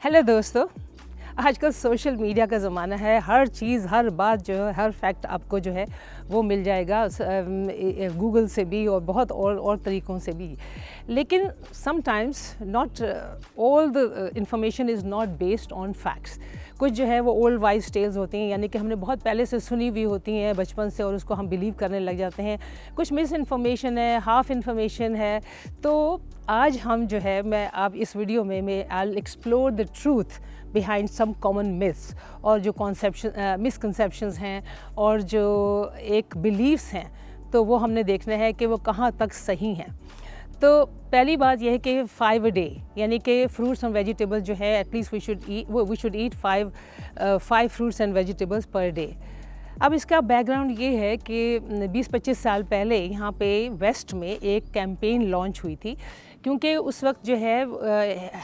Hello दोस्तों, आजकल social media का ज़माना है। हर चीज़, हर बात जो है, हर फैक्ट आपको जो है वो मिल जाएगा गूगल से भी और बहुत और तरीक़ों से भी। लेकिन sometimes not all the information is not based on facts. कुछ जो है वो ओल्ड वाइज टेल्स होती हैं, यानी कि हमने बहुत पहले से सुनी हुई होती हैं बचपन से और उसको हम बिलीव करने लग जाते हैं। कुछ मिस इन्फॉर्मेशन है, हाफ इन्फॉर्मेशन है। तो आज हम जो है आप इस वीडियो में I will explore the truth behind some common myths और जो मिसकंसेप्शंस हैं और जो एक बिलीव्स हैं, तो वो हमने देखना है कि वो कहाँ तक सही हैं। तो पहली बात यह है कि 5 a डे, यानी कि फ्रूट्स एंड वेजिटेबल्स जो है at least we should eat 5 fruits and vegetables per day. अब इसका बैकग्राउंड ये है कि 20-25 साल पहले यहाँ पे वेस्ट में एक कैंपेन लॉन्च हुई थी, क्योंकि उस वक्त जो है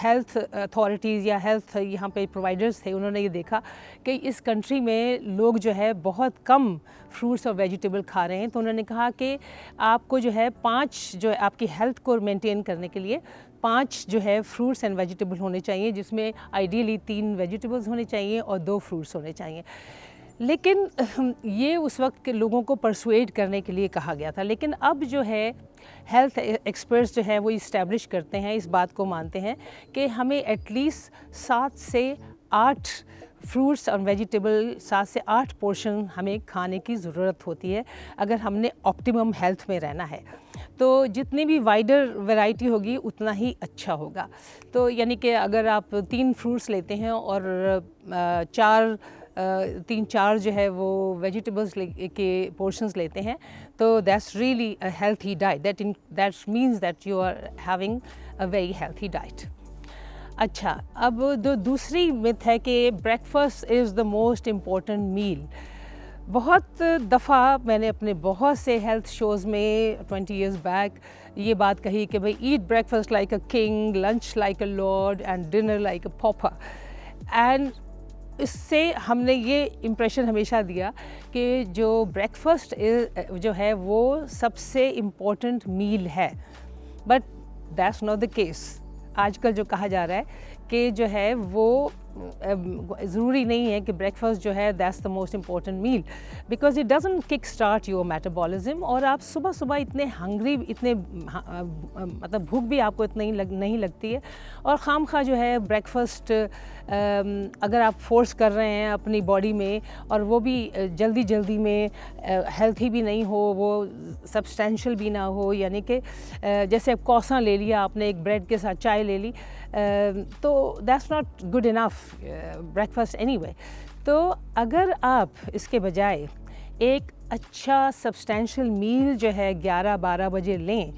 हेल्थ अथॉरिटीज़ या हेल्थ यहाँ पे प्रोवाइडर्स थे, उन्होंने ये देखा कि इस कंट्री में लोग जो है बहुत कम फ्रूट्स और वेजिटेबल खा रहे हैं। तो उन्होंने कहा कि आपको जो है 5 जो है आपकी हेल्थ को मेंटेन करने के लिए 5 जो है फ्रूट्स एंड वेजिटेबल होने चाहिए, जिसमें आइडियली 3 वेजिटेबल्स होने चाहिए और 2 फ्रूट्स होने चाहिए। लेकिन ये उस वक्त के लोगों को परसुएड करने के लिए कहा गया था। लेकिन अब जो है हेल्थ एक्सपर्ट्स जो है वो इस्टेब्लिश करते हैं, इस बात को मानते हैं कि हमें एटलीस्ट 7 से 8 फ्रूट्स और वेजिटेबल 7 से 8 पोर्शन हमें खाने की ज़रूरत होती है अगर हमने ऑप्टिमम हेल्थ में रहना है। तो जितनी भी वाइडर वैरायटी होगी उतना ही अच्छा होगा। तो यानी कि अगर आप 3 फ्रूट्स लेते हैं और 3-4 जो है वो वेजिटेबल्स के पोर्शंस लेते हैं, तो that's really a healthy diet. That means that you are having a very healthy diet. अच्छा, अब दूसरी मिथ है कि breakfast is the most important meal. बहुत दफ़ा मैंने अपने बहुत से हेल्थ शोज़ में 20 इयर्स बैक ये बात कही कि भाई eat breakfast like a king, lunch like a lord and dinner like a pauper. And इससे हमने ये इम्प्रेशन हमेशा दिया कि जो ब्रेकफास्ट जो है वो सबसे इम्पोर्टेंट मील है, but that's not the case. आजकल जो कहा जा रहा है कि जो है वो ज़रूरी नहीं है कि ब्रेकफास्ट जो है that's the most important meal, because it doesn't kick start your metabolism. और आप सुबह सुबह इतने हंग्री, इतने मतलब भूख भी आपको इतनी नहीं लगती है। और खामखा जो है ब्रेकफास्ट अगर आप फोर्स कर रहे हैं अपनी बॉडी में, और वो भी जल्दी में हेल्थी भी नहीं हो, वो सब्सटेंशियल भी ना हो, यानी कि जैसे अब कौसा ले लिया आपने, एक ब्रेड के साथ चाय ले ली, तो that's not good enough breakfast anyway. तो अगर आप इसके बजाय एक अच्छा सब्सटेंशियल मील जो है 11-12 बजे लें,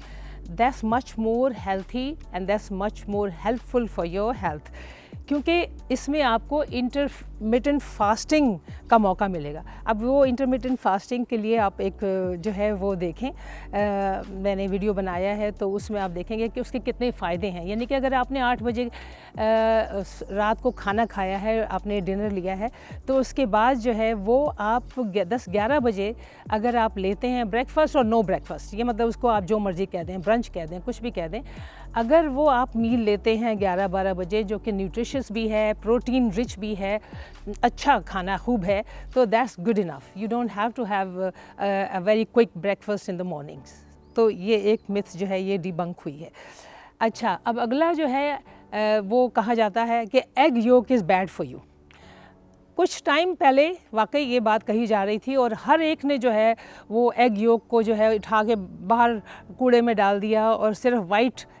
that's much more healthy and that's much more helpful for your health, क्योंकि इसमें आपको इंटरमिटेंट फास्टिंग का मौका मिलेगा। अब वो इंटरमिटेंट फास्टिंग के लिए आप एक जो है वो देखें, मैंने वीडियो बनाया है, तो उसमें आप देखेंगे कि उसके कितने फ़ायदे हैं। यानी कि अगर आपने 8 बजे रात को खाना खाया है, आपने डिनर लिया है, तो उसके बाद जो है वो आप 10-11 बजे अगर आप लेते हैं ब्रेकफास्ट और नो ब्रेकफास्ट, ये मतलब उसको आप जो मर्ज़ी कह दें, ब्रंच कह दें, कुछ भी कह दें, अगर वो आप मील लेते हैं 11-12 बजे जो कि न्यूट्रिशियस भी है, प्रोटीन रिच भी है, अच्छा खाना खूब है, तो that's good enough. You don't have to have a very quick breakfast in the mornings. तो ये एक मिथ जो है ये डिबंक हुई है। अच्छा, अब अगला जो है वो कहा जाता है कि egg yolk is bad for you. कुछ टाइम पहले वाकई ये बात कही जा रही थी और हर एक ने जो है वो एग योक को जो है उठा के बाहर कूड़े में डाल दिया और सिर्फ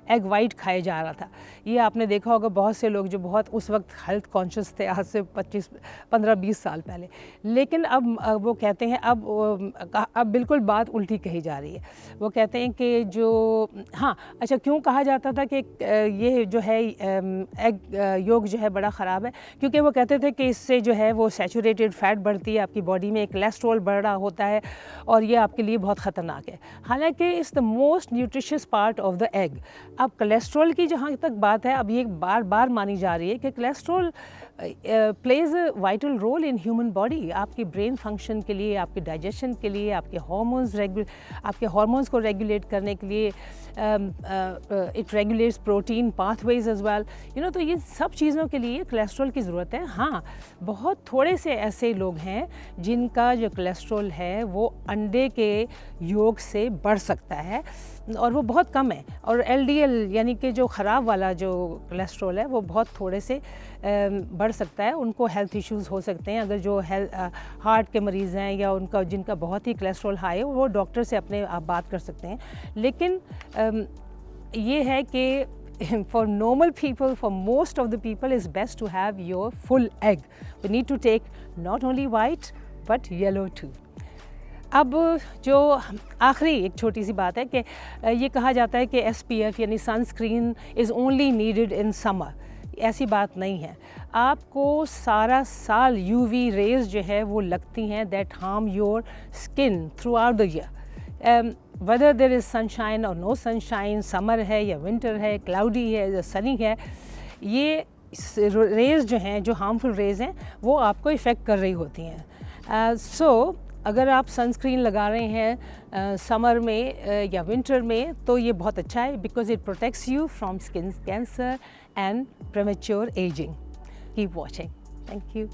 एग वाइट खाया जा रहा था। ये आपने देखा होगा, बहुत से लोग जो बहुत उस वक्त हेल्थ कॉन्शियस थे, आज से 15-20 साल पहले। लेकिन अब वो कहते हैं, अब बिल्कुल बात उल्टी कही जा रही है। वो कहते हैं कि जो हाँ, अच्छा, क्यों कहा जाता था कि ये जो है एग योक जो है बड़ा ख़राब है, क्योंकि वो कहते थे कि इससे जो है है वो सैचुरेटेड फैट बढ़ती है, आपकी बॉडी में कोलेस्ट्रॉल बढ़ रहा होता है और ये आपके लिए बहुत ख़तरनाक है। हालांकि is the most nutritious part of the egg. अब कोलेस्ट्रॉल की जहाँ तक बात है, अब ये बार बार मानी जा रही है कि cholesterol plays a vital role in human body, आपकी ब्रेन फंक्शन के लिए, आपके डाइजेशन के लिए, आपके हार्मोन्स को रेगुलेट करने के लिए, it regulates protein pathways as well, you know. तो ये सब चीज़ों के लिए कोलेस्ट्रॉल की ज़रूरत है। हाँ, बहुत थोड़े से ऐसे लोग हैं जिनका जो कोलेस्ट्रॉल है वो अंडे के योग से बढ़ सकता है और वो बहुत कम है, और LDL यानी कि जो ख़राब वाला जो कोलेस्ट्रॉल है वो बहुत थोड़े से बढ़ सकता है। उनको हेल्थ इश्यूज़ हो सकते हैं। अगर जो हार्ट के मरीज़ हैं या उनका जिनका बहुत ही कोलेस्ट्रॉल हाई है, वो डॉक्टर से अपने आप बात कर सकते हैं। लेकिन ये है कि for normal people, for most of the people, it's best to have your full egg. We need to take not only white but yellow too. अब जो आखिरी एक छोटी सी बात है कि ये कहा जाता है कि SPF यानी sunscreen is only needed in summer. ऐसी बात नहीं है। आपको सारा साल UV रेज जो है वो लगती हैं, that harm your skin through out the year, whether there is sunshine or no sunshine, summer है या विंटर है, क्लाउडी है या सनी है, ये रेज़ जो हैं, जो हार्मफुल रेज़ हैं, वो आपको इफ़ेक्ट कर रही होती हैं। सो अगर आप सनस्क्रीन लगा रहे हैं समर में या विंटर में, तो ये बहुत अच्छा है, because it protects you from skin cancer and premature ageing. Keep watching. Thank you.